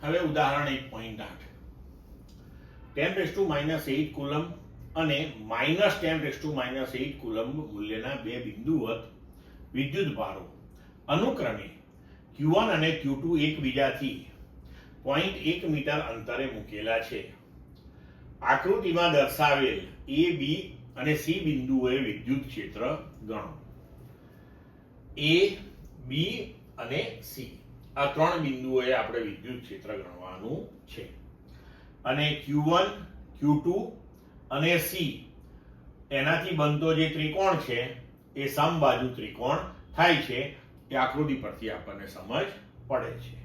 હવે ઉદાહરણ 1.8 10⁻⁸ કુલમ અને -10⁻⁸ કુલમ મૂલ્યના બે બિંદુવત વિદ્યુત ભારો અનુક્રમે Q1 અને Q2 એકબીજાથી 0.1 મીટર અંતરે મૂકેલા છે. આકૃતિમાં દર્શાવેલ A, B અને C બિંદુઓએ વિદ્યુત ક્ષેત્ર ગણો. A, B અને C આ ત્રણ બિંદુઓએ આપણે વિદ્યુત ક્ષેત્ર ગણવાનું છે. અને Q1, Q2 અને C એનાથી બનતો જે ત્રિકોણ છે એ સમબાજુ ત્રિકોણ થાય છે. એ આકૃતિ પરથી આપણને સમજ પડે છે.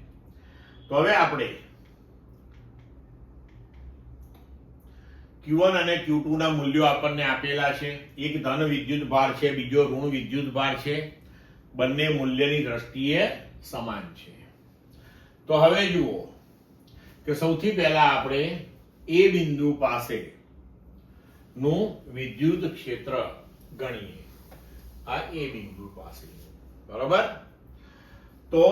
તો હવે આપણે Q1 અને Q2 ના મૂલ્યો આપણને આપેલા છે. એક ધન વિદ્યુત ભાર છે, બીજો ઋણ વિદ્યુત ભાર છે. બંને મૂલ્યની દ્રષ્ટિએ સમાન છે. તો હવે જુઓ કે સૌથી પહેલા આપણે A બિંદુ પાસે નું વિદ્યુત ક્ષેત્ર ગણીએ. આ A બિંદુ પાસે, બરાબર? તો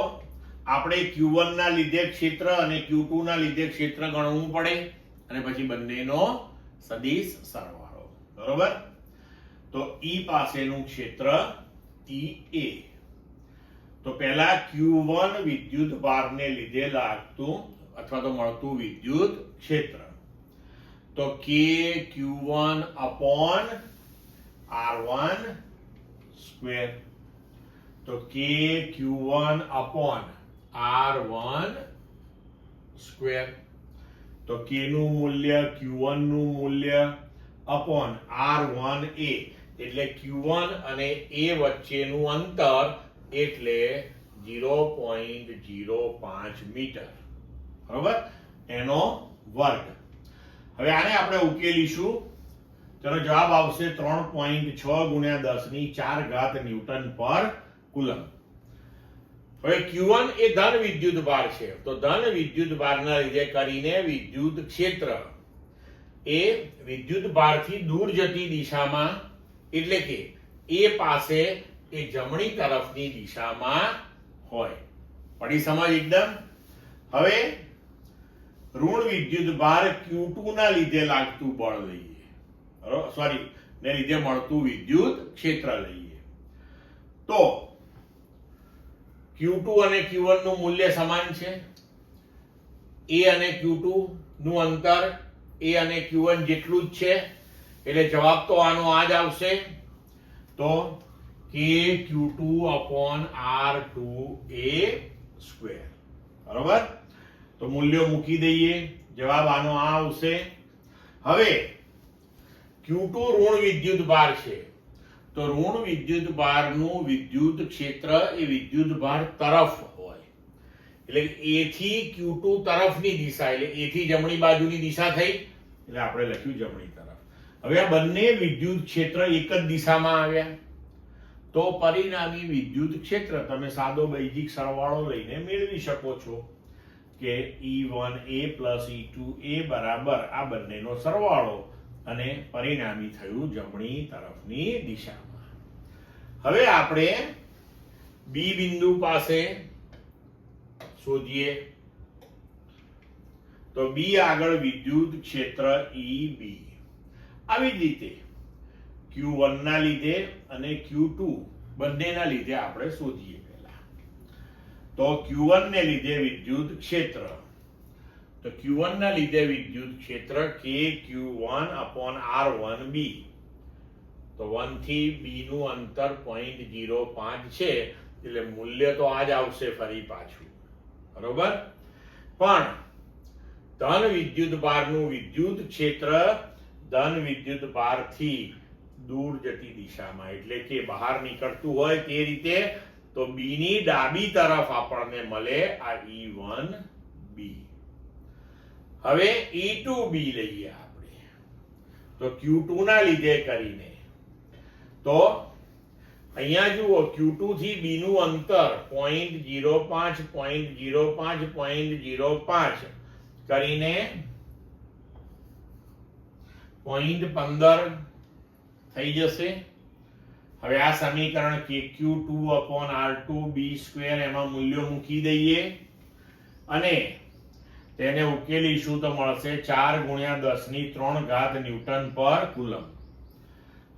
આપણે Q1 ના લીધે ક્ષેત્ર અને Q2 ના લીધે ક્ષેત્ર ગણવું પડે અને પછી બંનેનો સદિશ સરવાળો, બરાબર? તો E પાસેનું ક્ષેત્ર EA. તો પહેલા Q1 વિદ્યુત ભારને લીધે લાગતું અથવા તો મળતું વિદ્યુત ક્ષેત્ર. તો K Q1 upon R1 square. તો K Q1 upon R1 square. તો K નું મૂલ્ય, Q1 નું મૂલ્ય upon R1A એટલે Q1 અને A વચ્ચેનું અંતર એટલે 0.05 મીટર, બરાબર? એનો વર્ગ. હવે આને આપણે ઉકેલીશું. તેનો જવાબ આવશે 3.6 × 10⁴ ન્યૂટન પર કુલમ. હવે Q1 એ ધન વિદ્યુત ભાર છે. તો ધન વિદ્યુત ભારના લીધે કરીને વિદ્યુત ક્ષેત્ર એ વિદ્યુત ભારથી દૂર જતી દિશામાં એટલે કે A પાસે એ જમણી તરફની દિશામાં હોય. પડી સમજ એકદમ? હવે ઋણ વિદ્યુત ભાર Q2 ના લીધે લાગતું બળ લઈએ, સોરી ને લીધે મળતું વિદ્યુત ક્ષેત્ર લઈએ. તો Q2 અને Q1 નું મૂલ્ય સમાન છે. A અને Q2 નું અંતર A અને Q1 જેટલું જ છે. એટલે જવાબ તો આનો આ જ આવશે. તો K Q2 upon R2A square, બરાબર? તો મૂલ્યો મૂકી દઈએ. જવાબ આનો આ આવશે. હવે Q2 ઋણ વિદ્યુત ભાર છે. તો ઋણ વિદ્યુત ભારનું વિદ્યુત ક્ષેત્ર એ વિદ્યુત ભાર તરફ હોય. એટલે A થી Q2 તરફની દિશા, એટલે A થી જમણી બાજુની દિશા થઈ એટલે આપણે લખ્યું જમણી તરફ. હવે આ બંને વિદ્યુત ક્ષેત્ર એક જ દિશામાં આવ્યા. તો પરિણામી વિદ્યુત ક્ષેત્ર તમે સાદો બૈજિક સરવાળો લઈને મેળવી શકો છો કે E1A + E2A બરાબર આ બંનેનો સરવાળો અને પરિણામી થયું જમણી તરફની દિશામાં. હવે આપણે B બિંદુ પાસે શોધીએ. તો B આગળ વિદ્યુત ક્ષેત્ર EB. આવી જ રીતે Q1 ના લીધે અને Q2 બંનેના લીધે આપણે શોધીએ પહેલા. તો Q1 ને લીધે વિદ્યુત ક્ષેત્ર. તો Q1 ના લીધે વિદ્યુત ક્ષેત્ર K Q1 upon R1B. તો 1 થી B નું અંતર 0.05 છે એટલે મૂલ્ય તો આ જ આવશે ફરી પાછું, બરોબર? પણ ધન વિદ્યુત ભારનું વિદ્યુત ક્ષેત્ર ધન વિદ્યુત ભારથી દૂર જતી દિશામાં એટલે કે બહાર નીકળતું હોય તે રીતે. તો B ની ડાબી તરફ આપણને મળે આ E1B. હવે E2B લઈએ આપણે. તો Q2 ના લીધે કરીને તો અહીંયા જુઓ Q2 થી B નું અંતર 0.05 કરીને 0.15 થઈ જશે. હવે આ સમીકરણ Q2 upon R2B square એમાં મૂલ્યો મૂકી દઈએ અને તેને ઉકેલીશું તો મળશે 4 × 10³ ન્યૂટન પર કુલમ.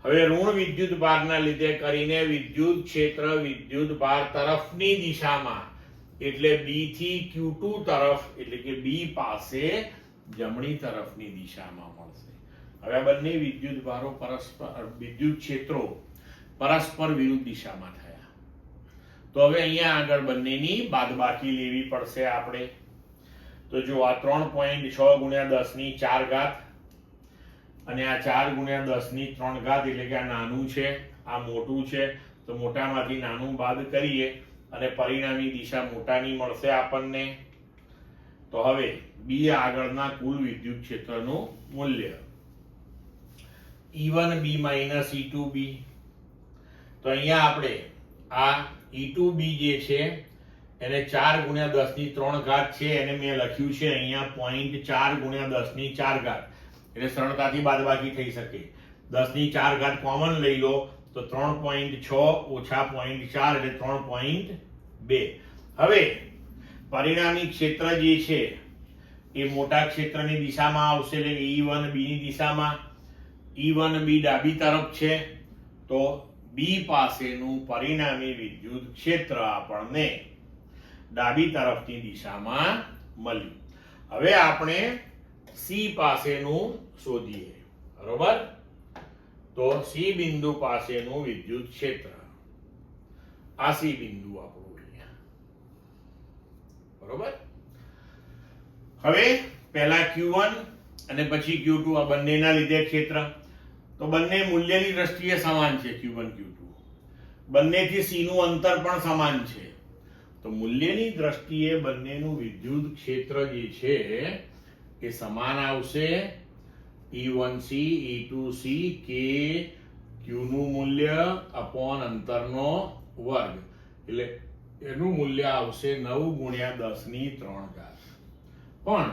હવે ઋણ વિદ્યુત ભારના લીધે કરીને વિદ્યુત ક્ષેત્ર વિદ્યુત ભાર તરફની દિશામાં એટલે B થી Q2 તરફ એટલે કે B પાસે જમણી તરફની દિશામાં મળશે. હવે આ બંને વિદ્યુત ભારો પરસ્પર વિદ્યુત ક્ષેત્રો પરસ્પર વિરુદ્ધ દિશામાં થયા. તો હવે અહીંયા આગળ બંનેની બાદબાકી લેવી પડશે આપણે. તો જો આ 3.6 × 10⁴ અને આ 4 × 10⁻³ એટલે કે આ નાનું છે આ મોટું છે. તો મોટામાંથી નાનું બાદ કરીએ અને પરિણામી દિશા મોટાની મળશે આપણને. તો હવે બી આગળના કુલ વિદ્યુત ક્ષેત્રનું મૂલ્ય E1B - E2B. તો અહીંયા આપણે આ E2B જે છે એને 4 × 10⁻³ છે એને મેં લખ્યું છે અહીંયા 0.4 × 10⁴ એટલે સરળતાથી બાદબાકી થઈ શકે. 10⁴ કોમન લઈ લો તો 3.6 - 0.4 એટલે 3.2. હવે પરિણામી ક્ષેત્ર જે છે એ મોટા ક્ષેત્રની દિશામાં આવશે એટલે E1B ની દિશામાં. E1B ડાબી તરફ છે તો B પાસેનું પરિણામી વિદ્યુત ક્ષેત્ર આપણને ડાબી તરફની દિશામાં મળ્યું. હવે આપણે C પાસેનું શોધીએ. બરોબર? તો C બિંદુ પાસેનું વિદ્યુત ક્ષેત્ર આ C બિંદુ આપણું અહીંયા. બરોબર? હવે પહેલા Q1 અને પછી Q2 આ બંનેના લીધે ક્ષેત્ર. તો બંને મૂલ્યની દ્રષ્ટિએ સમાન છે Q1 Q2. બંનેથી C નું અંતર પણ સમાન છે. તો મૂલ્યની દ્રષ્ટિએ બંનેનું વિદ્યુત ક્ષેત્ર જે છે એ સમાન આવશે. E1C E2C કે Q નું મૂલ્ય અપોન અંતરનો વર્ગ એટલે એનું મૂલ્ય આવશે 9 × 10⁻³ પણ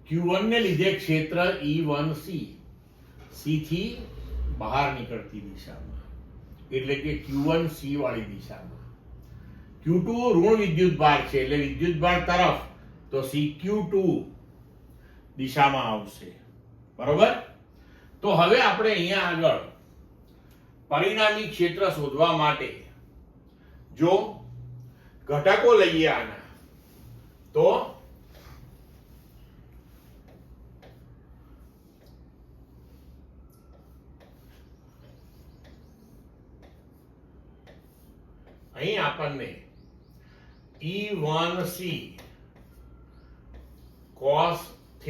Q1 ને લીધે ક્ષેત્ર E1C C થી બહાર નીકળતી દિશામાં એટલે કે Q1C વાળી દિશામાં. Q2 ઋણ વિદ્યુત ભાર છે એટલે વિદ્યુત ભાર તરફ તો CQ2 દિશામાં આવશે. બરોબર? તો હવે આપણે અહીંયા આગળ પરિણામી ક્ષેત્ર શોધવા માટે જો ઘટકો લઈએ આના તો અહીં આપણને E1C cos θ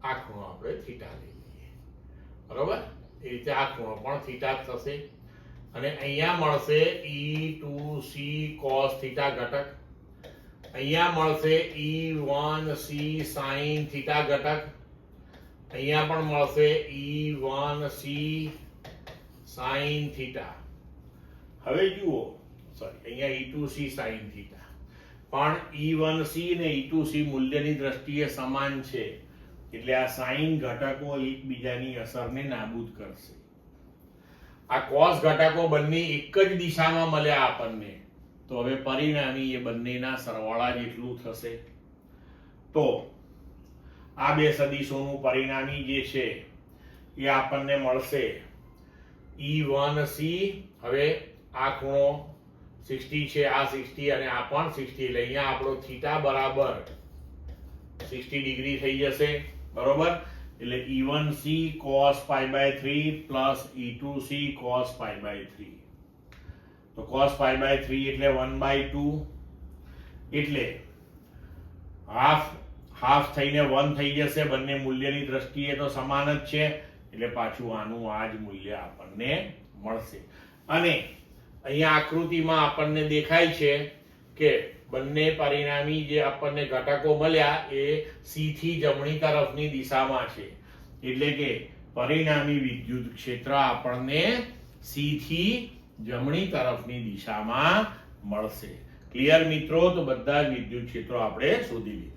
આ ખૂણો આપણે θ લઈ લઈએ. બરોબર? એ રીતે આ ખૂણો પણ θ જ થશે અને અહીંયા મળશે E2C cos θ ઘટક. અહીંયા મળશે E1C sin θ ઘટક. અહીંયા પણ મળશે E1C sin θ. હવે જુઓ અહીંયા E2C sin θ પણ E1C ને E2C મૂલ્યની દ્રષ્ટિએ સમાન છે એટલે આ સાઇન ઘટકો એકબીજાની અસરને નાબૂદ કરશે. આ cos ઘટકો બંને એક જ દિશામાં મળ્યા આપણને તો હવે પરિણામી એ બંનેના સરવાળા જેટલું થશે. તો આ બે સદિશોનું પરિણામી જે છે એ આપણને મળશે E1C. હવે આ ખૂણો 60 છે આ 60 અને આ પણ 60 એટલે અહીંયા આપણો θ બરાબર 60 ડિગ્રી થઈ જશે. બરોબર? એટલે E1C cos π/3 plus E2C cos π/3. તો cos π/3 એટલે 1/2 એટલે હાફ થઈને 1 થઈ જશે. બંને મૂલ્યની દ્રષ્ટિએ તો સમાન જ છે એટલે પાછું આનું આ જ મૂલ્ય આપણને મળશે. અને અહીંયા આકૃતિમાં આપણને દેખાય છે કે બંને પરિણામી જે આપણને ઘટકો મળ્યા એ C થી જમણી તરફની દિશામાં છે એટલે કે પરિણામી વિદ્યુત ક્ષેત્ર આપણને C થી જમણી તરફની દિશામાં મળશે. ક્લિયર મિત્રો? તો બધા જ વિદ્યુત ક્ષેત્રો આપણે શોધી લીધા.